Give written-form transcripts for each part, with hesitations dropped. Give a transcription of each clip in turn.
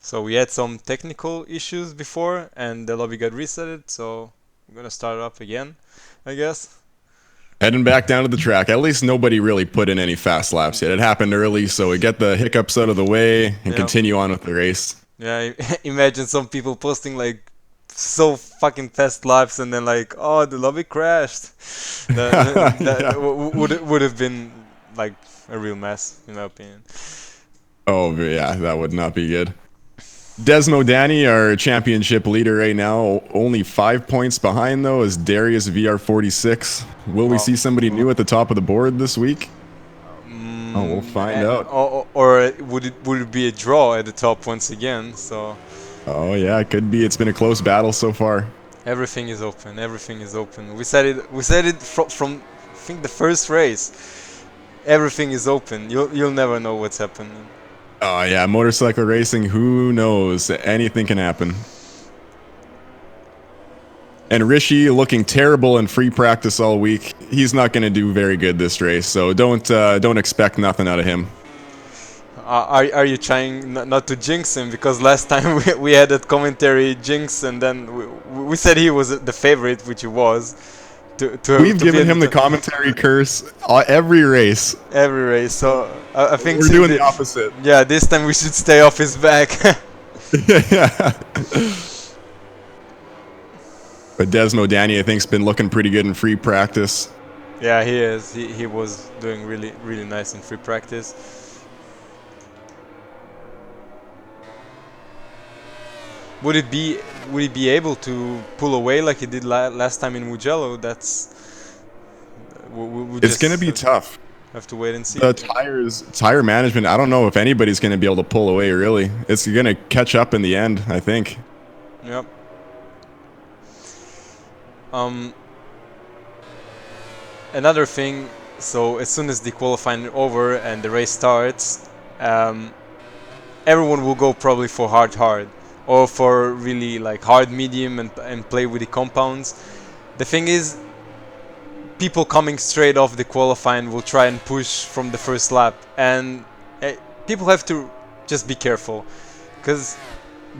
So we had some technical issues before, and the lobby got resetted. So I'm gonna start up again, I guess. Heading back down to the track. At least nobody really put in any fast laps yet. It happened early, so we get the hiccups out of the way and Yeah, continue on with the race. yeah. Imagine some people posting like so fucking fast laps, and then like, oh, the lobby crashed. That Yeah. would have been like a real mess, in my opinion. Oh, yeah, that would not be good. Desmo Danny, our championship leader right now, only 5 points behind though, is Darius VR46. Will we Wow. see somebody new at the top of the board this week? Oh, we'll Mm, find out. or would it be a draw at the top once again? So Oh yeah, it could be. It's been a close battle so far. everything is open. Everything is open. We said it. We said it from I think the first race. Everything is open. You'll never know what's happening. Oh yeah, motorcycle racing, who knows? Anything can happen. And Rishi looking terrible in free practice all week. He's not going to do very good this race, so don't expect nothing out of him. Are you trying not to jinx him? Because last time we had that commentary jinx, and then we said he was the favorite, which he was. We've To be given at him the the top commentary curse every race. every race. So I think We're doing the opposite. yeah, this time we should stay off his back. Yeah. But Desmo Danny, I think, has been looking pretty good in free practice. Yeah, he is. He was doing really nice in free practice. Would it be would he be able to pull away like he did last time in Mugello? That's we It's going to just be tough. have to wait and see. The tire management, I don't know if anybody's going to be able to pull away, really. It's going to catch up in the end, I think. Yep. Um. Another thing. So as soon as the qualifying over and the race starts, everyone will go probably for hard, or for really like hard, medium, and play with the compounds. The thing is, people coming straight off the qualifying will try and push from the first lap, and people have to just be careful, because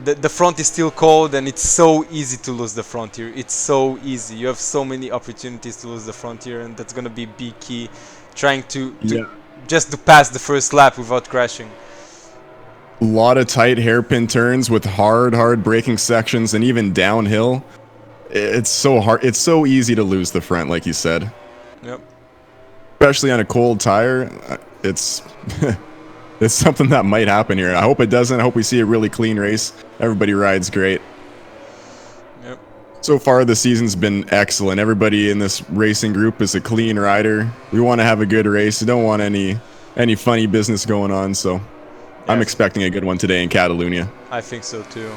the front is still cold, and it's so easy to lose the front here. It's so easy. You have so many opportunities to lose the front here, and that's gonna be big key, trying to Yeah. just to pass the first lap without crashing. A lot of tight hairpin turns with hard braking sections and even downhill. It's so hard. It's so easy to lose the front, like you said. Yep. Especially on a cold tire. It's it's something that might happen here. I hope it doesn't. I hope we see a really clean race. Everybody rides great. Yep. So far, the season's been excellent. Everybody in this racing group is a clean rider. We want to have a good race. We don't want any funny business going on. So I'm Yes, expecting a good one today in Catalunya. I think so too.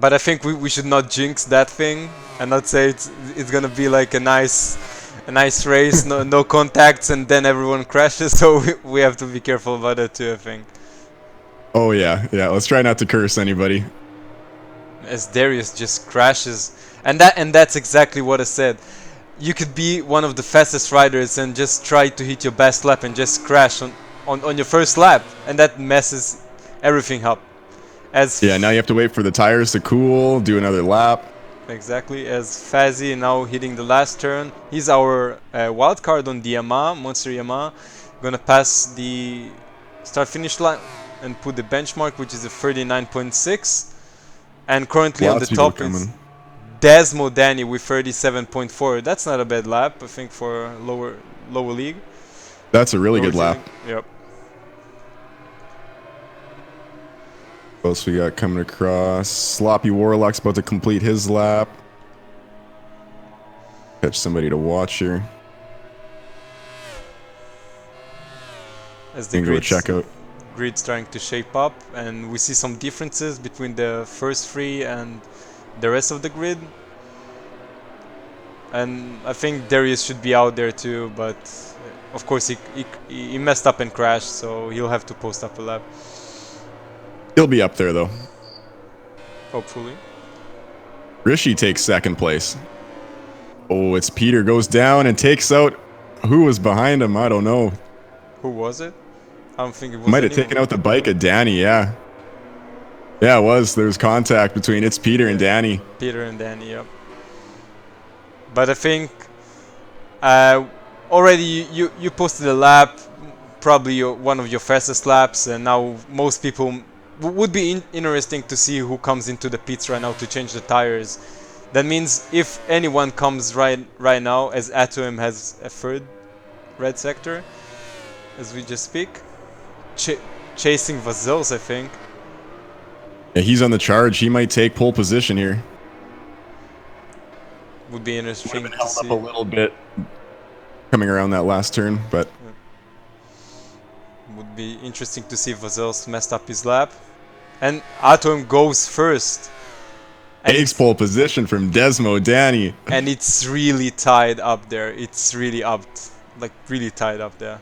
But I think we should not jinx that thing and not say it's gonna be like a nice race, no contacts, and then everyone crashes. So we have to be careful about that too, I think. Oh yeah, yeah. Let's try not to curse anybody. As Darius just crashes, and that's exactly what I said. You could be one of the fastest riders and just try to hit your best lap and just crash on your first lap, and that messes everything up. As Yeah, now you have to wait for the tires to cool, do another lap. Exactly, as Fazzy now hitting the last turn. He's our wild card on the Yamaha, Monster Yamaha. Gonna pass the start finish line and put the benchmark, which is a 39.6. And currently on the Lots of people top is coming. Desmo Danny with 37.4. That's not a bad lap, I think, for lower league. That's a really Lower good lap. seating. Yep. What else we got coming across? Sloppy Warlock's about to complete his lap. Catch somebody to watch here. As the Can go check out. grid's starting to shape up, and we see some differences between the first three and the rest of the grid. And I think Darius should be out there too, but of course he messed up and crashed, so he'll have to post up a lap, He'll be up there though. hopefully. Rishi takes second place. Oh, it's Peter goes down and takes out who was behind him. I don't know. Who was it? I don't think it was Might have anyone. taken out the bike of Danny, yeah. Yeah, it was. There was contact between it's Peter and Danny. Peter and Danny, yep. But I think uh, already you posted a lap, probably one of your fastest laps, and now most people would be interesting to see who comes into the pits right now to change the tires. That means if anyone comes right now, as Atom has a third red sector, as we just speak, chasing Vazels, I think. Yeah, he's on the charge. He might take pole position here. Would be interesting Been to held see. up a little bit coming around that last turn, but Would be interesting to see if Vazels messed up his lap. And Atom goes first. And takes pole position from Desmo Danny. And it's really tied up there. It's really up, like really tied up there.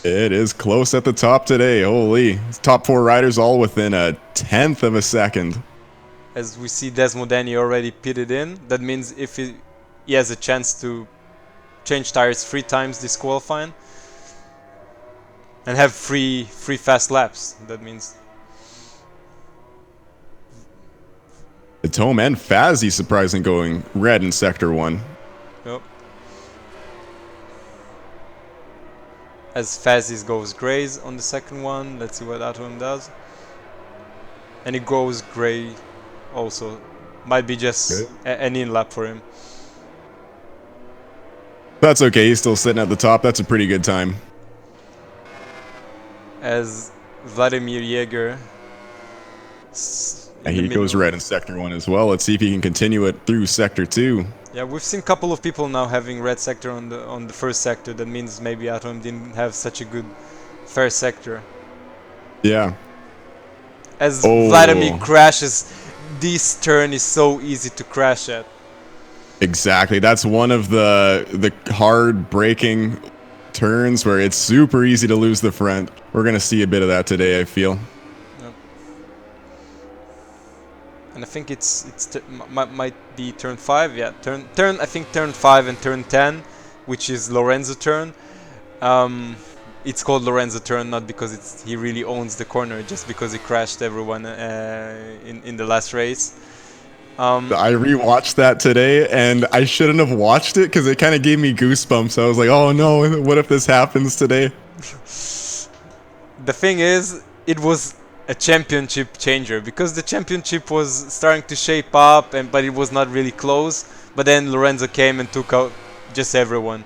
It is close at the top today. Holy. Top 4 riders all within a 1/10 of a second. As we see Desmo Danny already pitted in, that means if he has a chance to change tires 3 times this qualifying and have three fast laps, that means. The Tome and Fazzy surprising going red in Sector 1. Yep. As Fazzy's goes grays on the second one, let's see what Atom does. And it goes gray also. Might be just an in lap for him. That's okay, he's still sitting at the top. That's a pretty good time. As Vladimir Jaeger. And he goes red in Sector 1 as well. Let's see if he can continue it through Sector 2. Yeah, we've seen a couple of people now having red sector on the first sector. That means maybe Atom didn't have such a good first sector. Yeah. As Vladimir crashes, this turn is so easy to crash at. Exactly. That's one of the hard braking turns where it's super easy to lose the front. We're going to see a bit of that today, I feel. And I think might be turn 5, yeah. Turn I think turn 5 and turn 10, which is Lorenzo turn. It's called Lorenzo turn not because he really owns the corner, just because he crashed everyone in the last race. I rewatched that today, and I shouldn't have watched it because it kind of gave me goosebumps. I was like, oh no, what if this happens today? The thing is, it was a championship changer, because the championship was starting to shape up, but it was not really close. But then Lorenzo came and took out just everyone.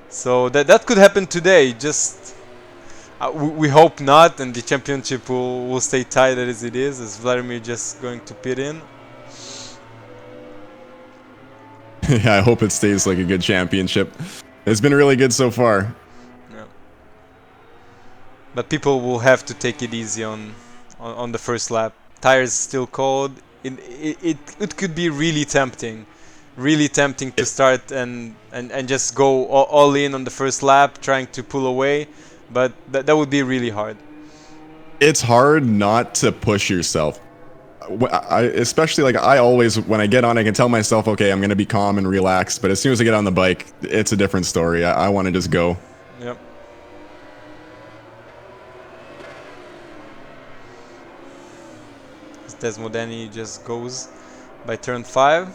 So that could happen today. Just we hope not, and the championship will stay tight as it is, as Vladimir just going to pit in. Yeah, I hope it stays like a good championship. It's been really good so far. Yeah. But people will have to take it easy on the first lap. Tires still cold. It could be really tempting to start and just go all in on the first lap, trying to pull away, but that would be really hard. It's hard not to push yourself. Especially like I always, when I get on, I can tell myself, okay, I'm going to be calm and relaxed. But as soon as I get on the bike, it's a different story. I want to just go. Yep. Desmodani just goes by turn 5.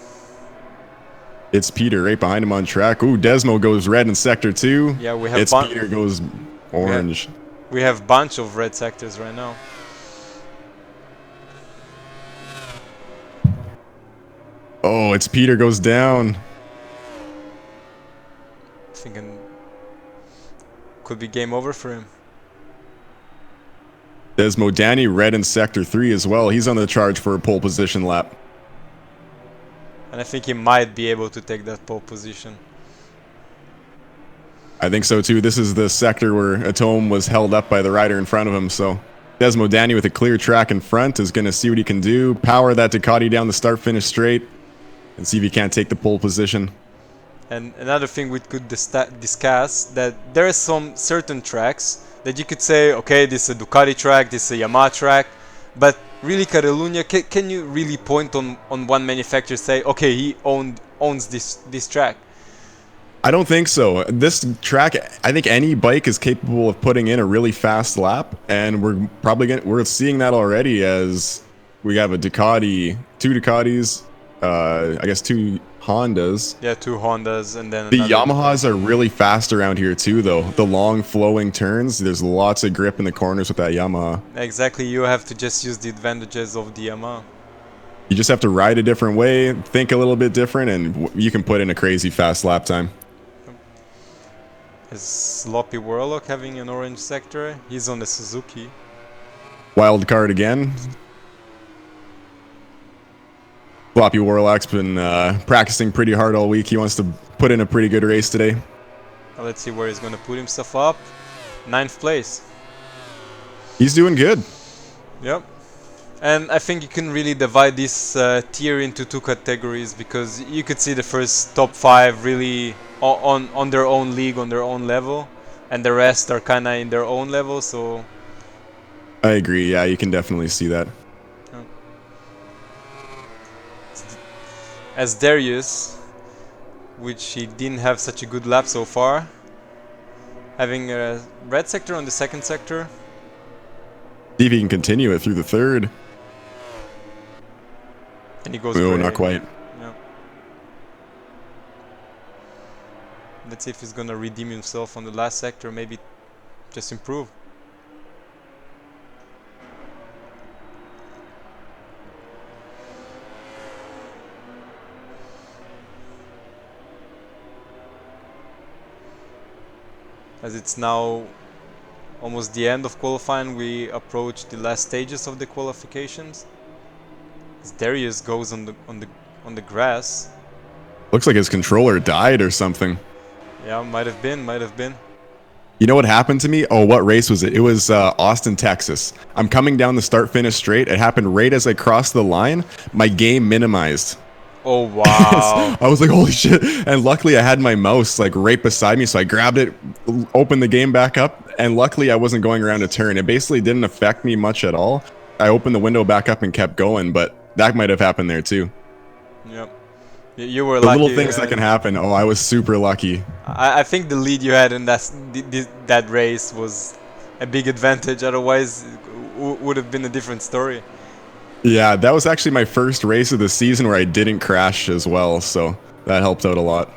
It's Peter right behind him on track. Ooh, Desmo goes red in Sector 2. Yeah, we have It's Peter goes orange. We have bunch of red sectors right now. Oh, it's Peter goes down. Thinking could be game over for him. Desmo Danny red in Sector 3 as well. He's on the charge for a pole position lap. And I think he might be able to take that pole position. I think so too. This is the sector where Atome was held up by the rider in front of him. So Desmo Danny with a clear track in front is going to see what he can do. Power that Ducati down the start-finish straight. And see if he can't take the pole position. And another thing we could discuss, that there are some certain tracks that you could say, okay, this is a Ducati track, this is a Yamaha track, but really Catalunya, can you really point on one manufacturer, say, okay, he owns this track? I don't think so. This track, I think any bike is capable of putting in a really fast lap, and we're seeing that already as we have a Ducati, two Ducatis, I guess two Hondas. Yeah, two Hondas and then The another Yamahas Ducati. are really fast around here too, though. The long flowing turns, there's lots of grip in the corners with that Yamaha. Exactly, you have to just use the advantages of the Yamaha. You just have to ride a different way, think a little bit different, and you can put in a crazy fast lap time. Is Sloppy Warlock having an orange sector? He's on the Suzuki. Wild card again. Floppy Warlock's been practicing pretty hard all week. He wants to put in a pretty good race today. Let's see where he's gonna put himself up. 9th place. He's doing good. Yep. And I think you can really divide this tier into two categories, because you could see the first top 5 really on their own league, on their own level, and the rest are kind of in their own level, so... I agree, yeah, you can definitely see that. As Darius, which he didn't have such a good lap so far, having a red sector on the 2nd sector. See if he can continue it through the 3rd. And he goes Oh, gray. not quite. Yeah. Let's see if he's gonna redeem himself on the last sector, maybe just improve. As it's now almost the end of qualifying, we approach the last stages of the qualifications. As Darius goes on the grass. Looks like his controller died or something. Yeah, might have been. You know what happened to me? Oh, what race was it? It was Austin, Texas. I'm coming down the start-finish straight. It happened right as I crossed the line. My game minimized. Oh wow. I was like, holy shit. And luckily I had my mouse like right beside me. So I grabbed it, opened the game back up. And luckily I wasn't going around a turn. It basically didn't affect me much at all. I opened the window back up and kept going, but that might have happened there too. Yep. You were the lucky. Little things that can happen. Oh, I was super lucky. I think the lead you had in that race was a big advantage. Otherwise, it would have been a different story. Yeah, that was actually my first race of the season where I didn't crash as well, so that helped out a lot.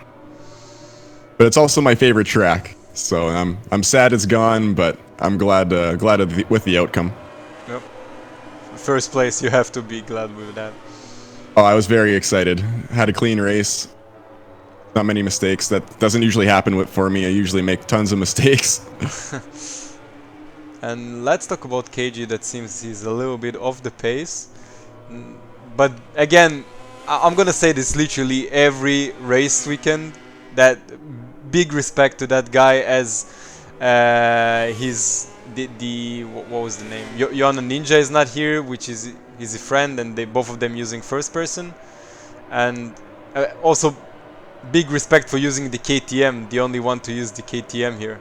But it's also my favorite track, so I'm sad it's gone, but I'm glad with the outcome. Yep. First place, you have to be glad with that. Oh, I was very excited. Had a clean race. Not many mistakes. That doesn't usually happen for me. I usually make tons of mistakes. And let's talk about KG. That seems he's a little bit off the pace. But again, I'm gonna say this literally every race weekend. That big respect to that guy, as he's what was the name? Yona Ninja is not here, which is he's a friend, and they both of them using first person. And also big respect for using the KTM, the only one to use the KTM here.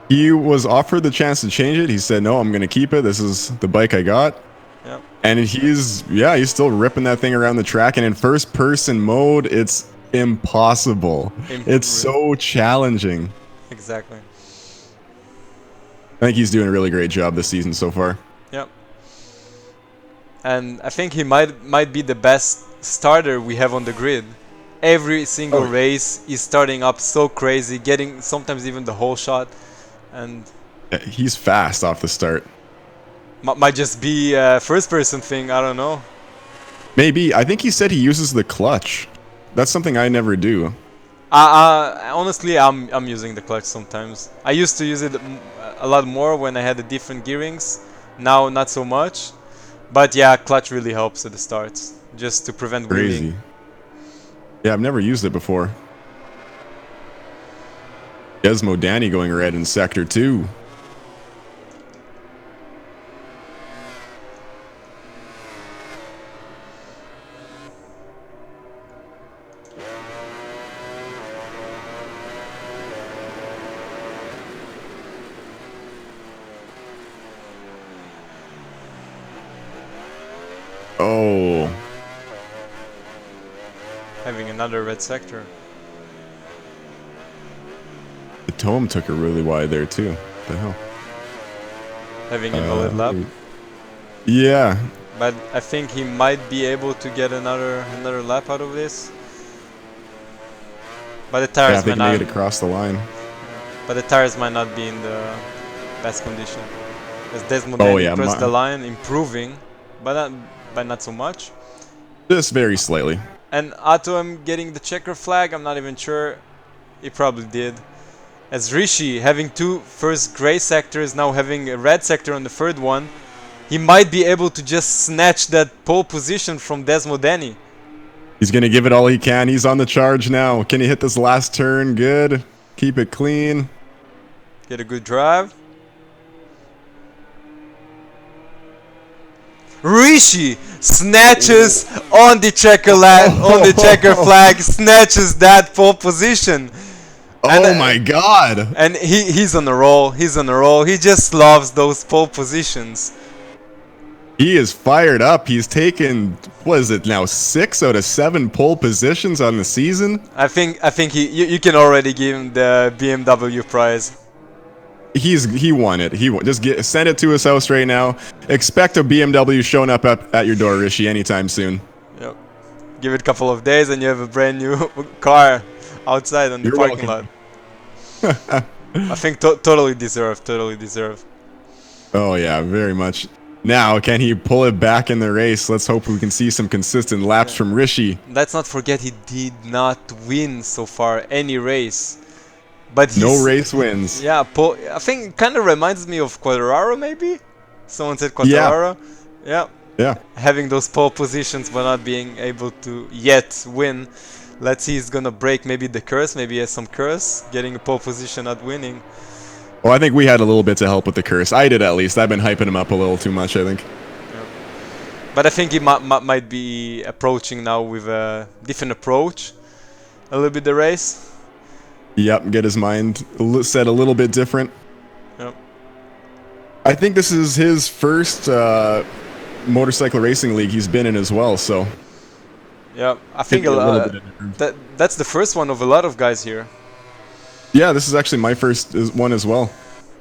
He was offered the chance to change it. He said, no, I'm going to keep it. This is the bike I got. Yep. And he's still ripping that thing around the track. And in first person mode, it's impossible. It's so challenging. Exactly. I think he's doing a really great job this season so far. Yep. And I think he might be the best starter we have on the grid. Every single race is starting up so crazy, getting sometimes even the whole shot. And he's fast off the start. Might just be a first person thing, I don't know. Maybe. I think he said he uses the clutch. That's something I never do. Honestly, I'm using the clutch sometimes. I used to use it a lot more when I had the different gearings. Now not so much. But yeah, clutch really helps at the starts, just to prevent wheeling. Yeah, I've never used it before. Desmo Danny going red in sector 2. Oh. Having another red sector. Tome took it really wide there too. What the hell? Having invalid lap. Yeah. But I think he might be able to get another lap out of this. But the Yeah, tires if they might can make not. it across the line. But the tires might not be in the best condition. As Desmond Oh yeah, pressed the line, improving, but not so much. just very slightly. And Atom getting the checker flag, I'm not even sure. He probably did. As Rishi having two first gray sectors, now having a red sector on the third one, he might be able to just snatch that pole position from Desmodani. He's going to give it all he can. He's on the charge now. Can he hit this last turn? Good. Keep it clean. Get a good drive. Rishi snatches on the checker flag, snatches that pole position. Oh my god. And he's on a roll. He's on a roll. He just loves those pole positions. He is fired up. He's taken, what is it now, 6 out of 7 pole positions on the season? I think you can already give him the BMW prize. He won it. Send it to his house right now. Expect a BMW showing up at your door, Rishi, anytime soon. Yep. Give it a couple of days and you have a brand new car outside on the parking lot. I think totally deserved. Totally deserved. Oh yeah, very much. Now, can he pull it back in the race? Let's hope we can see some consistent laps from Rishi. Let's not forget he did not win so far any race. But no race wins. Yeah, I think it kind of reminds me of Quadraro, maybe? Someone said Quadraro. Yeah. Yeah. Having those pole positions but not being able to yet win. Let's see, he's gonna break maybe the curse. Maybe he has some curse. Getting a pole position, not winning. Well, I think we had a little bit to help with the curse. I did at least. I've been hyping him up a little too much, I think. Yeah. But I think he might be approaching now with a different approach. A little bit the race. Yep, get his mind set a little bit different. Yep. I think this is his first motorcycle racing league he's been in as well, so... Yeah, I think that's the first one of a lot of guys here. Yeah, this is actually my first one as well.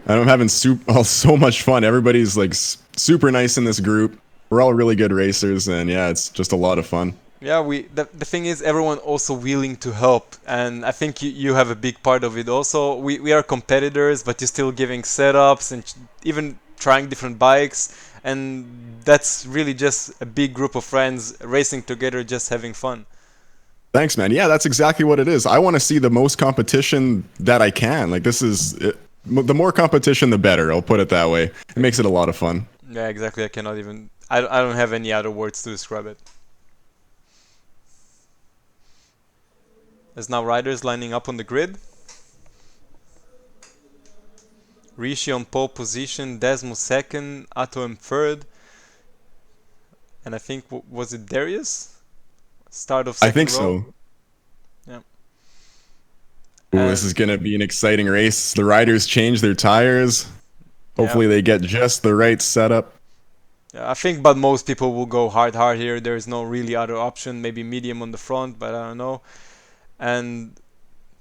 I'm having so much fun. Everybody's like super nice in this group. We're all really good racers, and yeah, it's just a lot of fun. Yeah, the thing is, everyone also willing to help, and I think you have a big part of it also. We are competitors, but you're still giving setups and even trying different bikes, and that's really just a big group of friends racing together, just having fun. Thanks, man. Yeah, that's exactly what it is. I want to see the most competition that I can. Like, this is... the more competition, the better. I'll put it that way. It makes it a lot of fun. Yeah, exactly. I cannot even... I don't have any other words to describe it. There's now riders lining up on the grid. Rishi on pole position, Desmo second, Atom third. And I think, was it Darius? Start of second I think row. so. Yeah. Ooh, this is going to be an exciting race. The riders change their tires. Hopefully they get just the right setup. Yeah, I think, but most people will go hard here. There is no really other option. Maybe medium on the front, but I don't know. And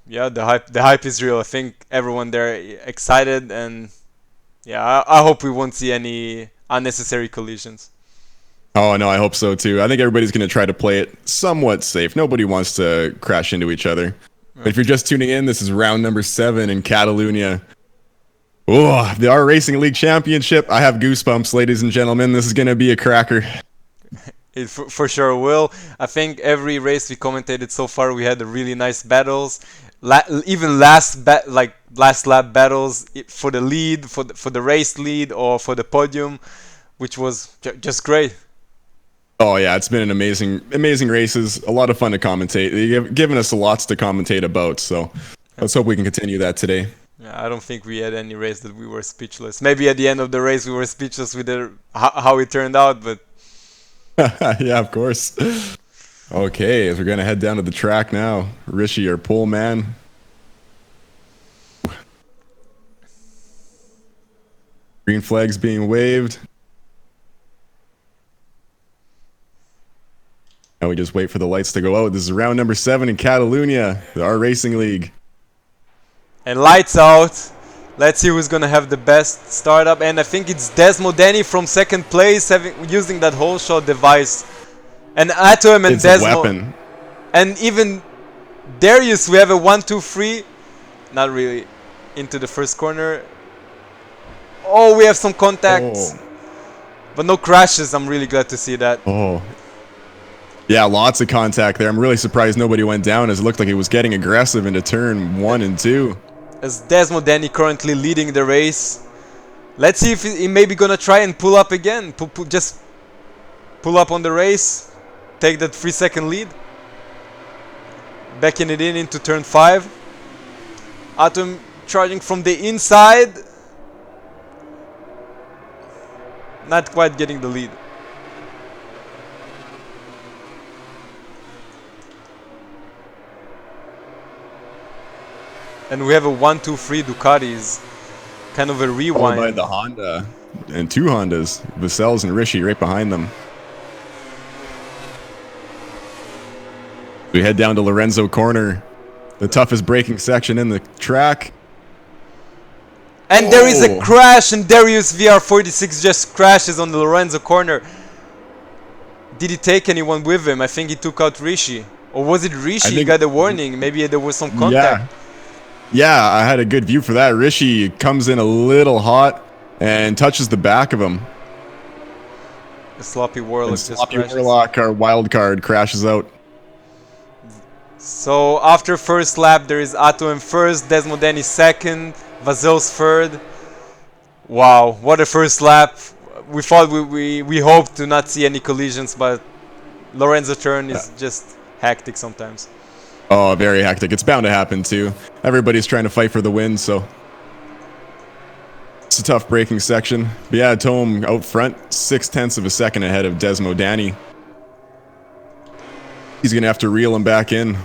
yeah, the hype is real. I think everyone there excited, and yeah, I hope we won't see any unnecessary collisions. Oh no, I hope so too. I think everybody's going to try to play it somewhat safe. Nobody wants to crash into each other. But if you're just tuning in, this is round number 7 in Catalunya. Oh, the R Racing League Championship. I have goosebumps, ladies and gentlemen. This is going to be a cracker. It for sure will. I think every race we commentated so far, we had really nice battles. Even last lap battles for the lead, for the race lead, or for the podium, which was just great. Oh yeah, it's been an amazing races. A lot of fun to commentate. They've given us lots to commentate about, so let's hope we can continue that today. Yeah, I don't think we had any race that we were speechless. Maybe at the end of the race we were speechless with how it turned out, but yeah, of course. Okay, as we're gonna head down to the track now. Rishi, our pole man. Green flags being waved. Now we just wait for the lights to go out. This is round number 7 in Catalunya, the R Racing League. And lights out. Let's see who's gonna have the best startup. And I think it's Desmo Danny from second place, using that whole shot device. And Atom and It's Desmo. a weapon. And even Darius, we have a 1-2-3. Not really. Into the first corner. Oh, we have some contacts. Oh. But no crashes. I'm really glad to see that. Oh. Yeah, lots of contact there. I'm really surprised nobody went down, as it looked like it was getting aggressive into turn 1 and 2. As Desmo Danny currently leading the race. Let's see if he maybe gonna try and pull up again. Just pull up on the race. Take that 3-second lead. Backing it in into turn 5. Atom charging from the inside. Not quite getting the lead. And we have a 1-2-3 Ducatis. Kind of a rewind. Followed by the Honda. And 2 Hondas. Vassell's and Rishi right behind them. We head down to Lorenzo Corner. The toughest braking section in the track. And there is a crash, and Darius VR46 just crashes on the Lorenzo Corner. Did he take anyone with him? I think he took out Rishi. Or was it Rishi? He got a warning. Maybe there was some contact. Yeah, I had a good view for that. Rishi comes in a little hot and touches the back of him. A sloppy Warlock just Sloppy crashes. Warlock, our wild card, crashes out. So after first lap, there is Atto in first, Desmo Danny second, Vazel's third. Wow, what a first lap! We thought we hoped to not see any collisions, but Lorenzo turn is just hectic sometimes. Oh, very hectic. It's bound to happen too. Everybody's trying to fight for the win, so it's a tough braking section. But yeah, Tome out front, 0.6 of a second ahead of Desmo Danny. He's gonna have to reel him back in.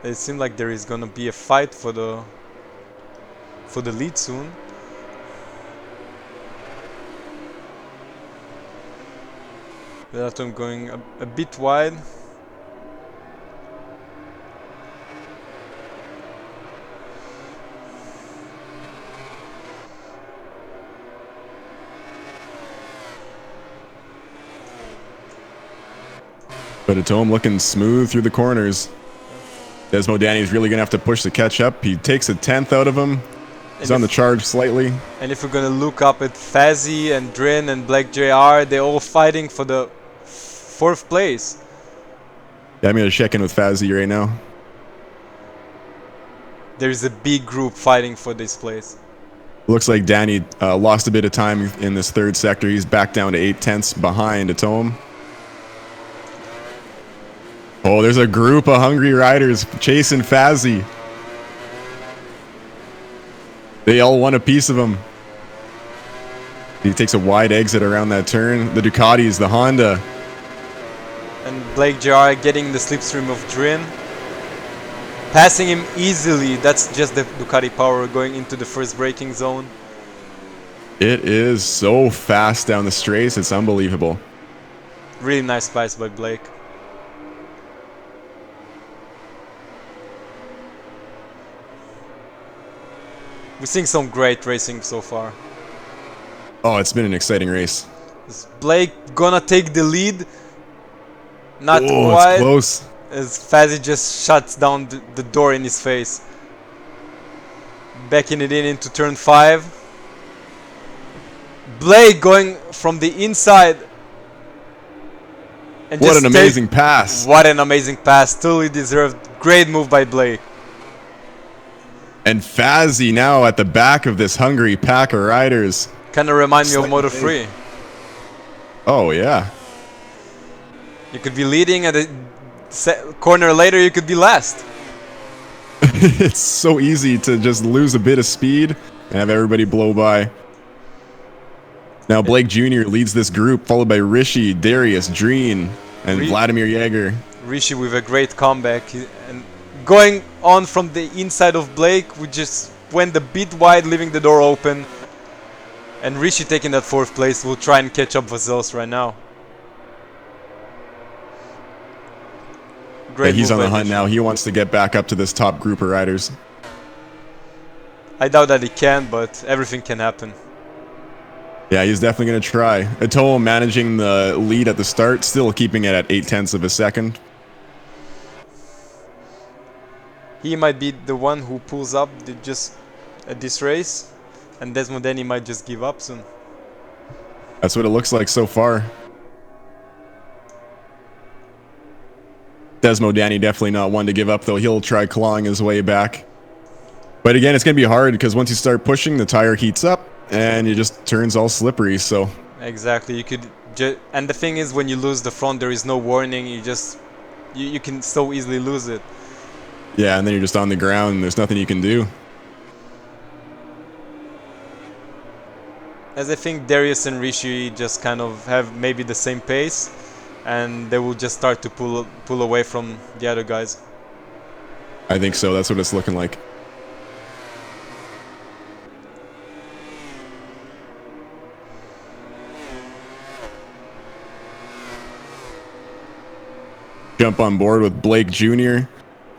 It seems like there is gonna be a fight for the lead soon. That I'm going a bit wide. But Atome looking smooth through the corners. Desmo Danny's really gonna have to push to catch up. He takes a 10th out of him. He's on the charge slightly. And if we're gonna look up at Fazzy and Drin and Black JR, they're all fighting for the 4th place. Yeah, I'm gonna check in with Fazzy right now. There's a big group fighting for this place. Looks like Danny lost a bit of time in this 3rd sector. He's back down to 0.8 behind Atome. Oh, there's a group of hungry riders chasing Fazzy. They all want a piece of him. He takes a wide exit around that turn. The Ducatis, the Honda. And Blake JR getting the slipstream of Drin. Passing him easily. That's just the Ducati power going into the first braking zone. It is so fast down the straights. It's unbelievable. Really nice pass by Blake. We're seeing some great racing so far. Oh, it's been an exciting race. Is Blake gonna take the lead? Not Oh, quite. it's close. As Fazzy just shuts down the door in his face. Backing it in into turn 5. Blake going from the inside. And What just an amazing pass. What an amazing pass. Totally deserved. Great move by Blake. And Fazzy now at the back of this hungry pack of riders. Kind of remind me of Moto 3. Oh, yeah. You could be leading at a corner later, you could be last. It's so easy to just lose a bit of speed and have everybody blow by. Now Blake Jr. leads this group, followed by Rishi, Darius, Dreen, and Vladimir Jaeger. Rishi with a great comeback. And going on from the inside of Blake, we just went a bit wide, leaving the door open. And Rishi taking that 4th place will try and catch up Vazelis right now. great he's move on the by hunt Rishi. now. He wants to get back up to this top group of riders. I doubt that he can, but everything can happen. Yeah, he's definitely going to try. Atomo managing the lead at the start, still keeping it at 0.8 of a second. He might be the one who pulls up just at this race, and Desmodeni might just give up soon. That's what it looks like so far. Desmodeni definitely not one to give up, though. He'll try clawing his way back. But again, it's going to be hard because once you start pushing, the tire heats up and it just turns all slippery. So exactly, you could and the thing is, when you lose the front, there is no warning. You can so easily lose it. yeah, and then you're just on the ground and there's nothing you can do. As I think Darius and Rishi just kind of have maybe the same pace, and they will just start to pull away from the other guys. I think so. That's what it's looking like. Jump on board with Blake Jr.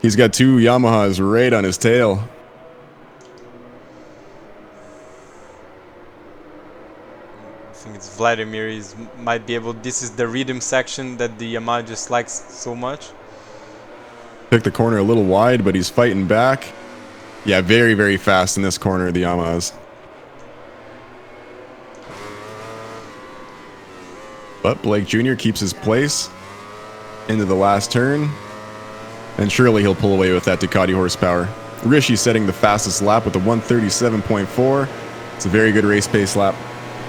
He's got 2 Yamahas right on his tail. I think it's Vladimir. Might be able. This is the rhythm section that the Yamaha just likes so much. Took the corner a little wide, but he's fighting back. Yeah, very, very fast in this corner, the Yamahas. But Blake Jr. keeps his place into the last turn. And surely he'll pull away with that Ducati horsepower. Rishi setting the fastest lap with a 137.4. It's a very good race pace lap.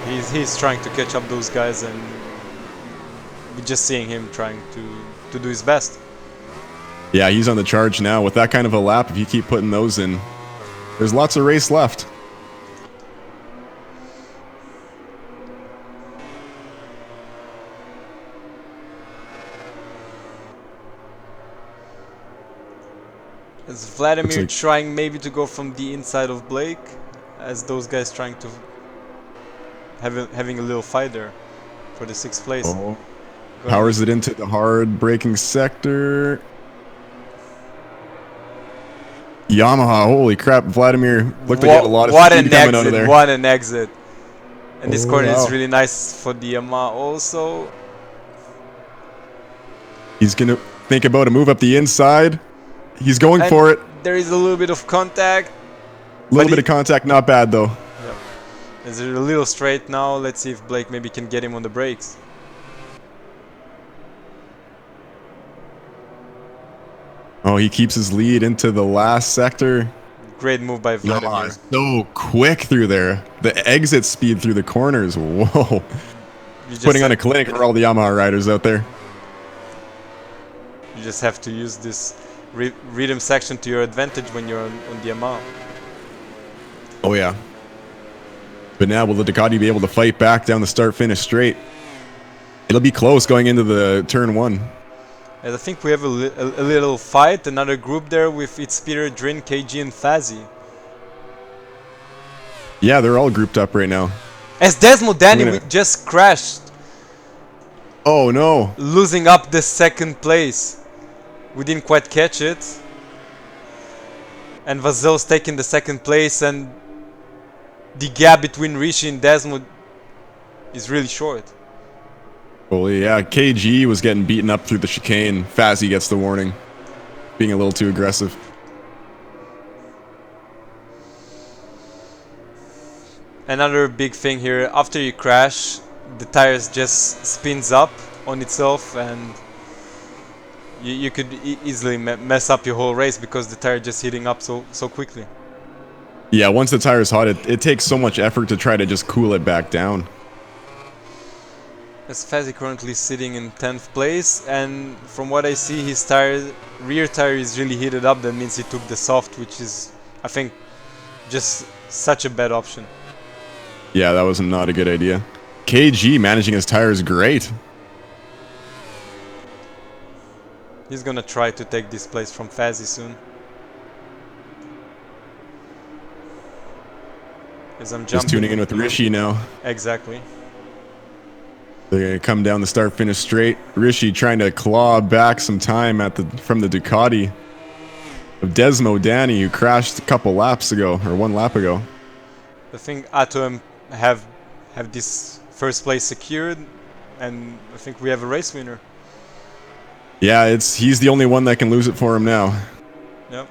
He's trying to catch up those guys, and we're just seeing him trying to do his best. Yeah, he's on the charge now. With that kind of a lap, if you keep putting those in, there's lots of race left. Is Vladimir like trying maybe to go from the inside of Blake, as those guys trying to having a little fight there for the 6th place. Oh. Powers it into the hard braking sector. Yamaha, holy crap! Vladimir looked like he had a lot of speed coming out of there. What an exit! And this corner wow. is really nice for the Yamaha also. He's gonna think about a move up the inside. He's going for it. There is a little bit of contact. A little bit of contact, not bad though. Yep. Is it a little straight now? Let's see if Blake maybe can get him on the brakes. Oh, he keeps his lead into the last sector. Great move by Vladimir. So quick through there. The exit speed through the corners. Whoa. Putting on a clinic for all the Yamaha riders out there. You just have to use this rhythm section to your advantage when you're on the Yamaha. Oh yeah. But now will the Ducati be able to fight back down the start-finish straight? It'll be close going into the turn 1. And I think we have a little fight, another group there with It's Peter, Drin, KG and Fazzy. Yeah, they're all grouped up right now. As Desmodeni just crashed. Oh no. Losing up the 2nd place. We didn't quite catch it. And Vazel's taking the 2nd place, and the gap between Rishi and Desmod is really short. Well, yeah, KG was getting beaten up through the chicane. Fazzy gets the warning. Being a little too aggressive. Another big thing here, after you crash, the tires just spins up on itself, and you could easily mess up your whole race because the tire just heating up so quickly. Yeah, once the tire's hot, it takes so much effort to try to just cool it back down. As Fazzy currently sitting in 10th place, and from what I see, his rear tire is really heated up. That means he took the soft, which is, I think, just such a bad option. Yeah, that was not a good idea. KG managing his tires great. He's gonna try to take this place from Fazzy soon. As I'm jumping. Just tuning in with Rishi now. Exactly. They're gonna come down the start-finish straight. Rishi trying to claw back some time from the Ducati of Desmo Danny, who crashed a couple laps ago, or 1 lap ago. I think Atom have this first place secured, and I think we have a race winner. Yeah, he's the only one that can lose it for him now. Yep.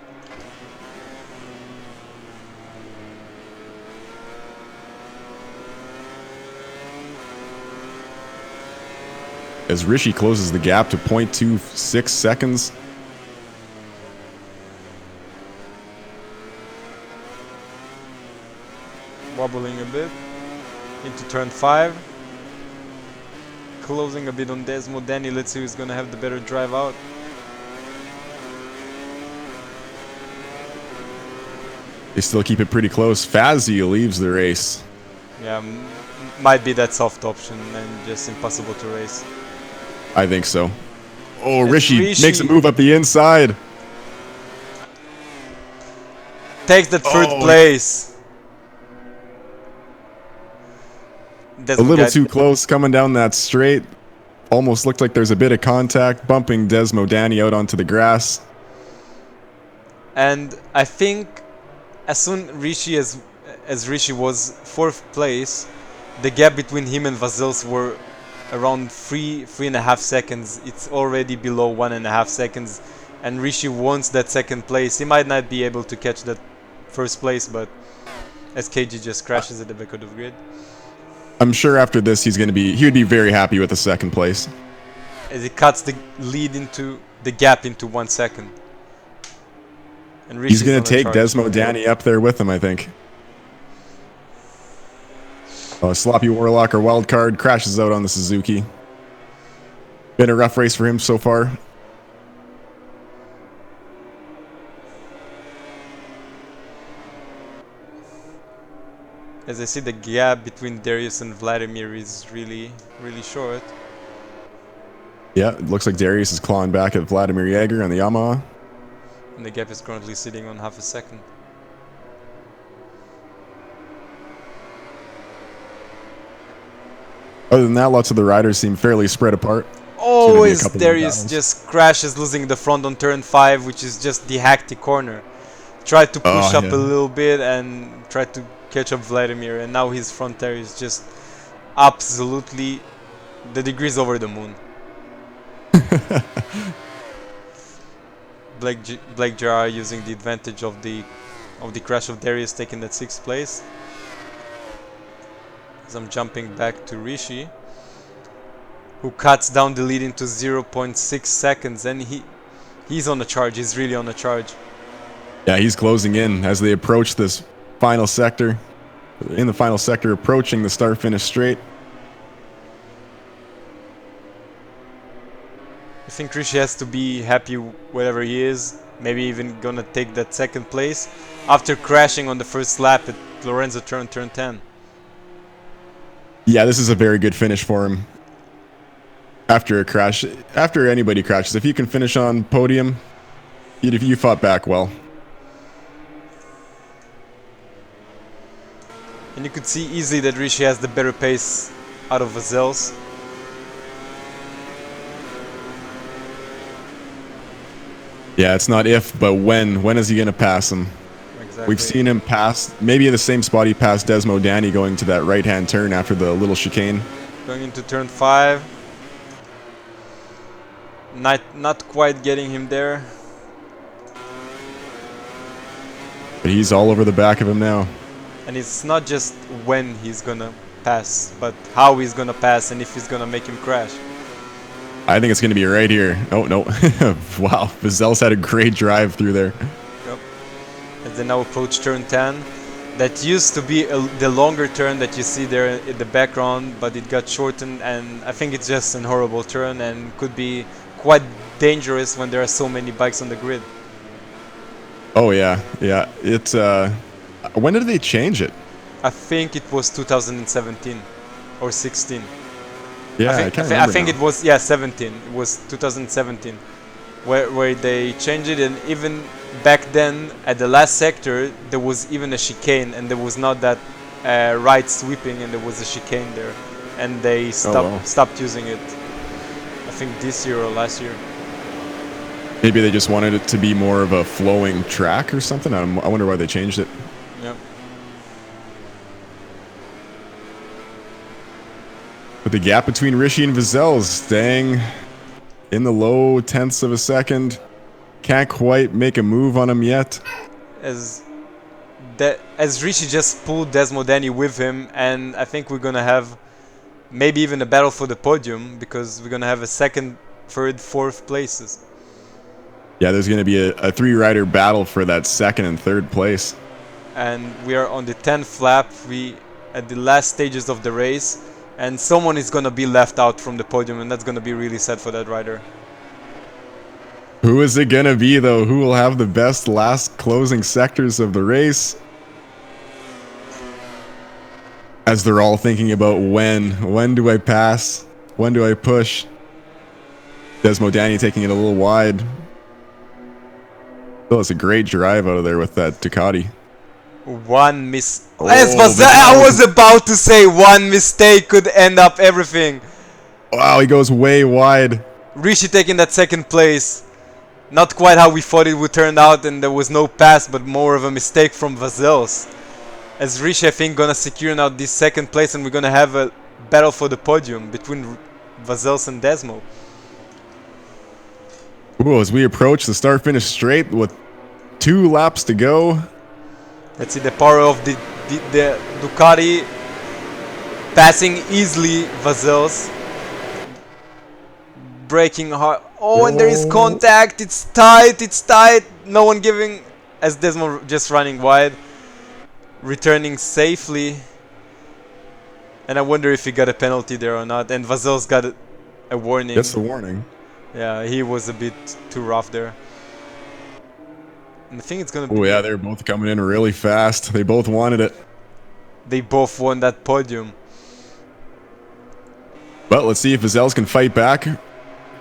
As Rishi closes the gap to 0.26 seconds. Wobbling a bit into turn 5. Closing a bit on Desmo Danny. Let's see who's gonna have the better drive out. They still keep it pretty close. Fazio leaves the race. Yeah, might be that soft option and just impossible to race. I think so. Oh, It's Rishi Rishi. makes a move up the inside. Takes the third place. A little too close coming down that straight. Almost looked like there's a bit of contact, bumping Desmo Danny out onto the grass. And I think as soon as Rishi was 4th place, the gap between him and Vasils were around 3.5 seconds. It's already below 1.5 seconds, and Rishi wants that 2nd place. He might not be able to catch that 1st place, but SKG just crashes at the back of the grid. I'm sure after this he would be very happy with the 2nd place. As he cuts the lead into the gap into 1 second. And Rishi's He's going to take charge. Desmo Danny up there with him, I think. Sloppy Warlock or wild card crashes out on the Suzuki. Been a rough race for him so far. As I see, the gap between Darius and Vladimir is really short. Yeah, it looks like Darius is clawing back at Vladimir Jaeger on the Yamaha. And the gap is currently sitting on 0.5 second. Other than that, lots of the riders seem fairly spread apart. Always Darius just crashes, losing the front on turn 5, which is just the hectic corner. Tried to push up a little bit and tried to catch up Vladimir, and now his front tire is just absolutely the degrees over the moon. Blake JR using the advantage of the crash of Darius, taking that 6th place. As I'm jumping back to Rishi, who cuts down the lead into 0.6 seconds, and he's on a charge. He's really on a charge. Yeah, he's closing in as they approach this final sector. In the final sector, approaching the start-finish straight. I think Rishi has to be happy wherever he is. Maybe even gonna take that 2nd place after crashing on the 1st lap at Lorenzo turn 10. Yeah, this is a very good finish for him. After a crash, after anybody crashes, if you can finish on podium, you fought back well. And you could see easily that Rishi has the better pace out of Vasils. Yeah, it's not if, but when. When is he going to pass him? Exactly. We've seen him pass, maybe the same spot he passed Desmo Danny going to that right-hand turn after the little chicane. Going into turn 5. Not quite getting him there. But he's all over the back of him now. And it's not just when he's gonna pass, but how he's gonna pass and if he's gonna make him crash. I think it's going to be right here. Oh, no. Wow. Vasils had a great drive through there. Yep. As they now approach turn 10. That used to be the longer turn that you see there in the background, but it got shortened, and I think it's just an horrible turn and could be quite dangerous when there are so many bikes on the grid. Oh, yeah. Yeah. It's, when did they change it? I think it was 2017 or 16. Yeah, I think it was 17. It was 2017 where they changed it, and even back then at the last sector there was even a chicane, and there was not that right sweeping, and there was a chicane there, and they well. stopped using it. I think this year or last year. Maybe they just wanted it to be more of a flowing track or something. I wonder why they changed it. Yep. But the gap between Rishi and Vazel's staying in the low tenths of a second. Can't quite make a move on him yet. As Rishi just pulled Desmodani with him, and I think we're gonna have maybe even a battle for the podium, because we're gonna have a second, third, fourth places. Yeah, there's gonna be a three-rider battle for that second and third place. And we are on the 10th lap. We at the last stages of the race, and someone is gonna be left out from the podium, and that's gonna be really sad for that rider. Who is it gonna be though? Who will have the best last closing sectors of the race? As they're all thinking about when do I pass? When do I push? Desmodani taking it a little wide. Oh, it's a great drive out of there with that Ducati. One miss. Oh, I was about to say one mistake could end up everything. Wow, he goes way wide. Rishi taking that second place. Not quite how we thought it would turn out, and there was no pass, but more of a mistake from Vazel's. As Rishi, I think, gonna secure now this second place, and we're gonna have a battle for the podium between Vazel's and Desmo. Ooh, as we approach the start-finish straight with 2 laps to go. Let's see the power of the Ducati passing easily Vazel's. Braking hard. Oh, and there is contact. It's tight. It's tight. No one giving. As Desmo just running wide. Returning safely. And I wonder if he got a penalty there or not. And Vazel's got a warning. That's the warning. Yeah, he was a bit too rough there. And I think it's gonna be... Oh yeah, they're both coming in really fast. They both wanted it. They both won that podium. But let's see if Vazel's can fight back.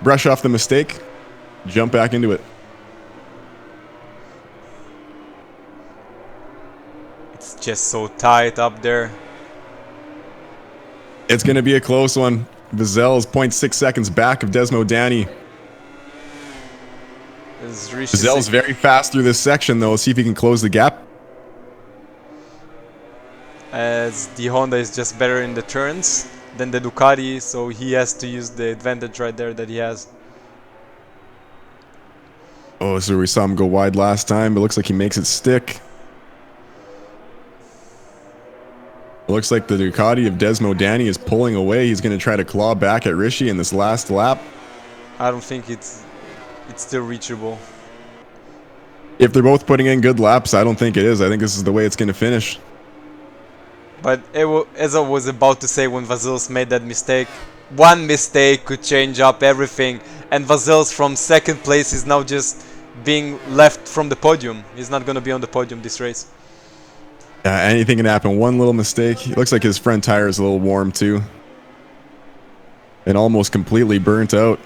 Brush off the mistake. Jump back into it. It's just so tight up there. It's going to be a close one. Vazel's 0.6 seconds back of Desmodani. Vazel's very fast through this section, though. Let's see if he can close the gap. As the Honda is just better in the turns than the Ducati, so he has to use the advantage right there that he has. Oh, so we saw him go wide last time, but looks like he makes it stick. It looks like the Ducati of Desmodani is pulling away. He's going to try to claw back at Rishi in this last lap. I don't think it's still reachable. If they're both putting in good laps, I don't think it is. I think this is the way it's going to finish. But as I was about to say, when Vazel's made that mistake, one mistake could change up everything. And Vazel's from second place is now just being left from the podium. He's not going to be on the podium this race. Anything can happen. One little mistake. It looks like his front tire is a little warm too. And almost completely burnt out.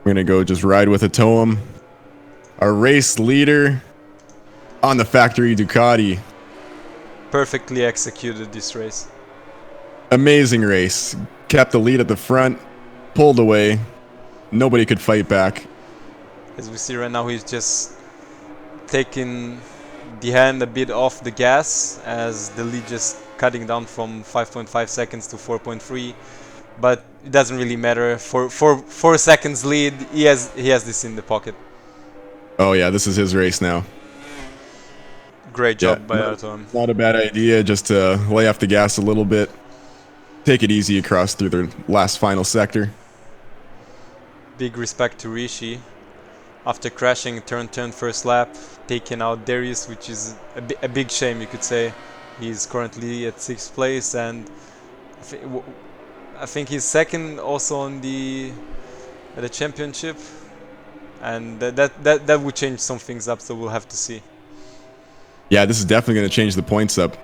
We're going to go just ride with a Toem. Our race leader on the factory Ducati. Perfectly executed this race. Amazing race. Kept the lead at the front. Pulled away. Nobody could fight back. As we see right now, he's just taking the hand a bit off the gas, as the lead just cutting down from 5.5 seconds to 4.3. But it doesn't really matter. For 4 seconds lead, he has this in the pocket. Oh yeah, this is his race now. Great job by Artom. Not a bad idea, just to lay off the gas a little bit. Take it easy across through the last final sector. Big respect to Rishi. After crashing turn first lap, taking out Darius, which is a big shame, you could say. He's currently at 6th place, and I think he's second also on at the championship, and that would change some things up. So we'll have to see. Yeah, this is definitely going to change the points up.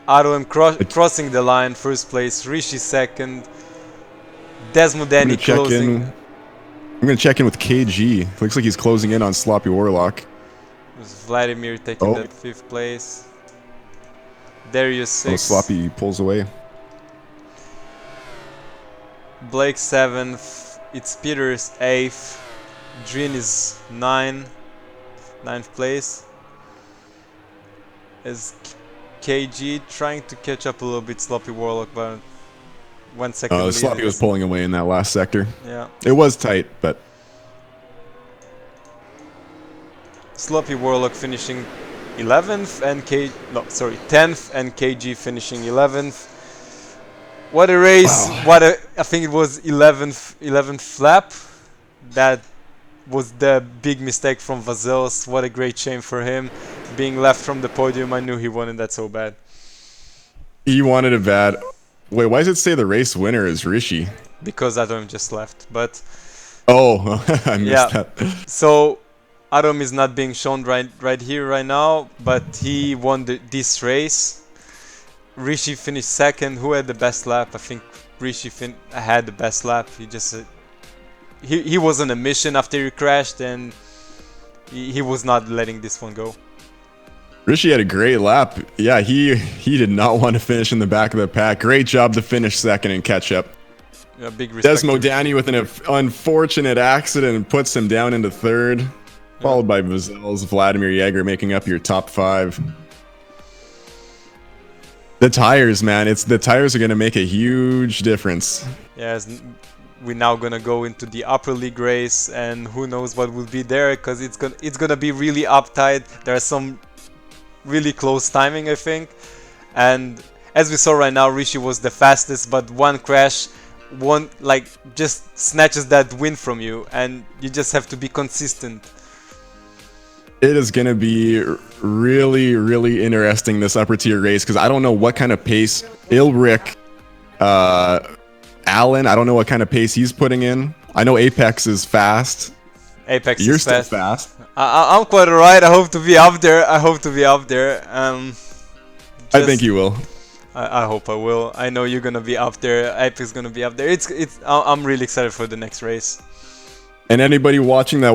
Artom crossing the line, 1st place. Rishi 2nd. Desmodani closing. I'm going to check in with KG. Looks like he's closing in on Sloppy Warlock. With Vladimir taking that 5th place. Darius 6th. Oh, Sloppy pulls away. Blake 7th. It's Peter's 8th. Drin is 9th place. As KG trying to catch up a little bit, Sloppy Warlock, but 1 second. Sloppy was pulling away in that last sector. Yeah. It was tight, but Sloppy Warlock finishing 11th and 10th and KG finishing 11th. What a race! Wow. I think it was 11th flap. That was the big mistake from Vazels. What a great shame for him. Being left from the podium, I knew he wanted that so bad. He wanted it bad. Wait, why does it say the race winner is Rishi? Because Adam just left, but... Oh, I missed that. So, Adam is not being shown right here, right now, but he won this race. Rishi finished 2nd. Who had the best lap? I think Rishi had the best lap. He just... He was on a mission after he crashed, and he was not letting this one go. Rishi had a great lap. Yeah, he did not want to finish in the back of the pack. Great job to finish 2nd and catch up. Yeah, big respect. Desmo Danny with an unfortunate accident puts him down into 3rd, followed by Vazels, Vladimir Jaeger making up your top 5. The tires, man. The tires are going to make a huge difference. Yes, we're now going to go into the upper league race, and who knows what will be there, because it's gonna be really uptight. There are some really close timing, I think, and as we saw right now, Rishi was the fastest, but one crash just snatches that win from you, and you just have to be consistent. It is going to be really, really interesting, this upper tier race, because I don't know what kind of pace Ilric, Allen, I don't know what kind of pace he's putting in. I know Apex is fast. Apex You're is still fast. fast. I'm quite alright. I hope to be up there. I think you will. I hope I will. I know you're gonna be up there. Apex is gonna be up there. I'm really excited for the next race. And anybody watching that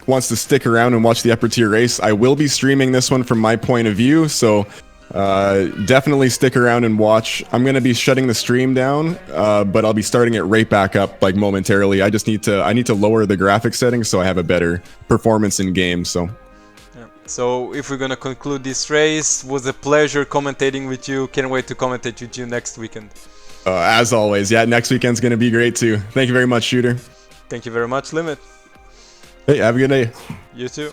wants to stick around and watch the upper tier race, I will be streaming this one from my point of view, so definitely stick around and watch. I'm going to be shutting the stream down, but I'll be starting it right back up momentarily. I need to lower the graphics settings so I have a better performance in game. So So if we're going to conclude this race, was a pleasure commentating with you. Can't wait to commentate with you next weekend. As always, yeah, next weekend's going to be great too. Thank you very much, Shooter. Thank you very much, Limit. Hey, have a good day. You too.